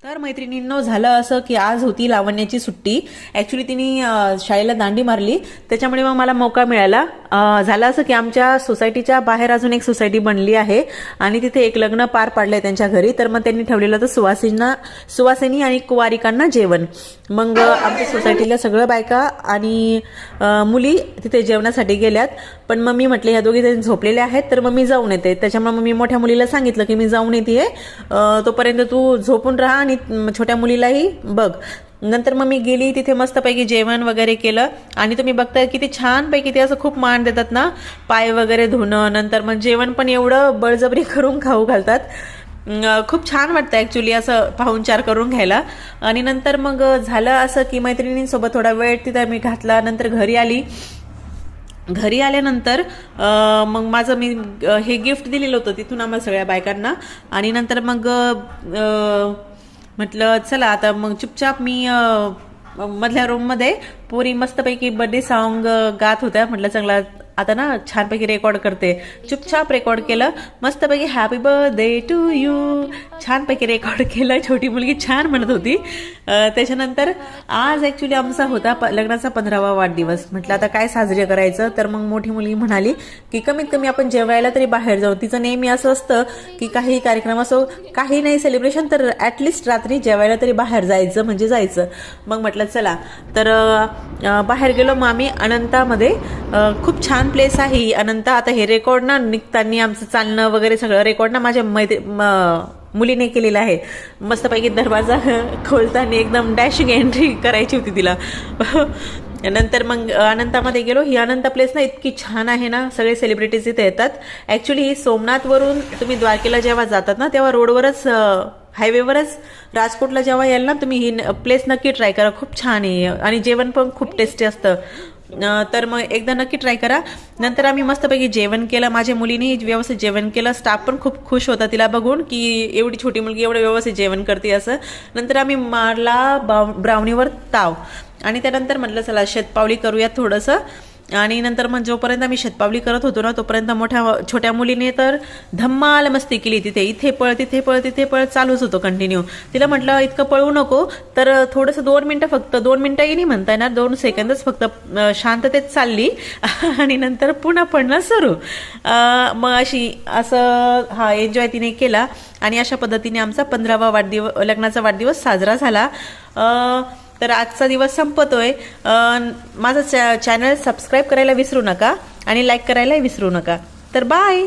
तर मैत्रिणींनो, झालं असं की आज होती लावण्याची सुट्टी. ॲक्च्युली तिने शाळेला दांडी मारली, त्याच्यामुळे मग मला मोका मिळाला. झालं असं की आमच्या सोसायटीच्या बाहेर अजून एक सोसायटी बनली आहे आणि तिथे एक लग्न पार पाडलंय त्यांच्या घरी. तर मग त्यांनी ठेवलेलं होतं सुवासिनी आणि कुवारिकांना जेवण. मग आमच्या सोसायटीला सगळं बायका आणि मुली तिथे जेवणासाठी गेल्यात. पण मग मी म्हटले ह्या दोघी जण झोपलेल्या आहेत, तर मग मी जाऊन येते. त्याच्यामुळे मग मी मोठ्या मुलीला सांगितलं की मी जाऊन येते, तोपर्यंत तू झोपून राहा आणि छोट्या मुलीलाही बघ. नंतर मग मी गेली तिथे, मस्तपैकी जेवण वगैरे केलं. आणि तुम्ही बघताय किती छानपैकी ते असं खूप मान देतात ना, पाय वगैरे धुणं. नंतर मग जेवण पण एवढं बळजबरी करून खाऊ घालतात. खूप छान वाटतं ॲक्च्युली असं पाहुणचार करून घ्यायला. आणि नंतर मग झालं असं की मैत्रिणींसोबत थोडा वेळ तिथे मी घातला. नंतर घरी आल्यानंतर मग माझं मी हे गिफ्ट दिलेलं होतं तिथून आम्हाला सगळ्या बायकांना. आणि नंतर मग म्हटलं चला आता मग चुपचाप मी मधल्या रूममध्ये पुरी मस्तपैकी बर्थडे सॉन्ग गात होत्या. म्हटलं चांगला आता ना छानपैकी रेकॉर्ड करते. चुपचाप रेकॉर्ड केलं, मस्तपैकी हॅपी बर्थडे टू यू छानपैकी रेकॉर्ड केलं. छोटी मुलगी छान म्हणत होती. त्याच्यानंतर आज ॲक्च्युली आमचा होता लग्नाचा 15वा वाढदिवस. म्हटलं आता काय साजरे करायचं, तर मग मोठी मुलगी म्हणाली की कमीत कमी आपण जेवायला तरी बाहेर जाऊ. तिचं नेहमी असं असतं की काही कार्यक्रम असो, काही नाही सेलिब्रेशन, तर ॲटलिस्ट रात्री जेवायला तरी बाहेर जायचं म्हणजे जायचं. मग म्हटलं चला, तर बाहेर गेलो मग आम्ही अनंतामध्ये. खूप छान प्लेस आहे ही अनंता. आता हे रेकॉर्ड ना निघताना आमचं चालणं वगैरे सगळं रेकॉर्ड ना माझ्या मुलीने केलेलं आहे. मस्तपैकी दरवाजा खोलताना एकदम डॅशिंग एंट्री करायची होती तिला. नंतर मग अनंतामध्ये गेलो. ही अनंता प्लेस ना इतकी छान आहे ना, सगळे सेलिब्रिटीज इथे येतात. ॲक्च्युली ही सोमनाथवरून तुम्ही द्वारकेला जेव्हा जातात ना, तेव्हा रोडवरच हायवेवरच राजकोटला जेव्हा याल ना, तुम्ही ही प्लेस नक्की ट्राय करा. खूप छान आहे आणि जेवण पण खूप टेस्टी असतं. तर मग एकदा नक्की ट्राय करा. नंतर आम्ही मस्तपैकी जेवण केलं. माझ्या मुलीने व्यवस्थित जेवण केलं. स्टाफ पण खूप खुश होता तिला बघून की एवढी छोटी मुलगी एवढं व्यवस्थित जेवण करते असं. नंतर आम्ही मारला ब्राउनीवर ताव. आणि त्यानंतर म्हटलं चला शतपावली करूयात थोडंसं. आणि नंतर मग जोपर्यंत आम्ही शतपावली करत होतो ना, तोपर्यंत छोट्या मुलीने तर धम्माल मस्ती केली. तिथे इथे पळ तिथे पळ तिथे पळ चालूच होतो कंटिन्यू. तिला म्हटलं इतकं पळू नको, तर थोडंसं 2 मिनटं, फक्त 2 मिनटंही नाही म्हणता येणार, 2 सेकंदच फक्त शांततेत चालली. आणि नंतर पुन्हा पळणं सुरू. मग असं हा एन्जॉय तिने केला. आणि अशा पद्धतीने आमचा 15वा लग्नाचा वाढदिवस साजरा झाला. तर आजचा दिवस संपतोय. माझं चॅनल सबस्क्राईब करायला विसरू नका आणि लाईक करायलाही विसरू नका. तर बाय.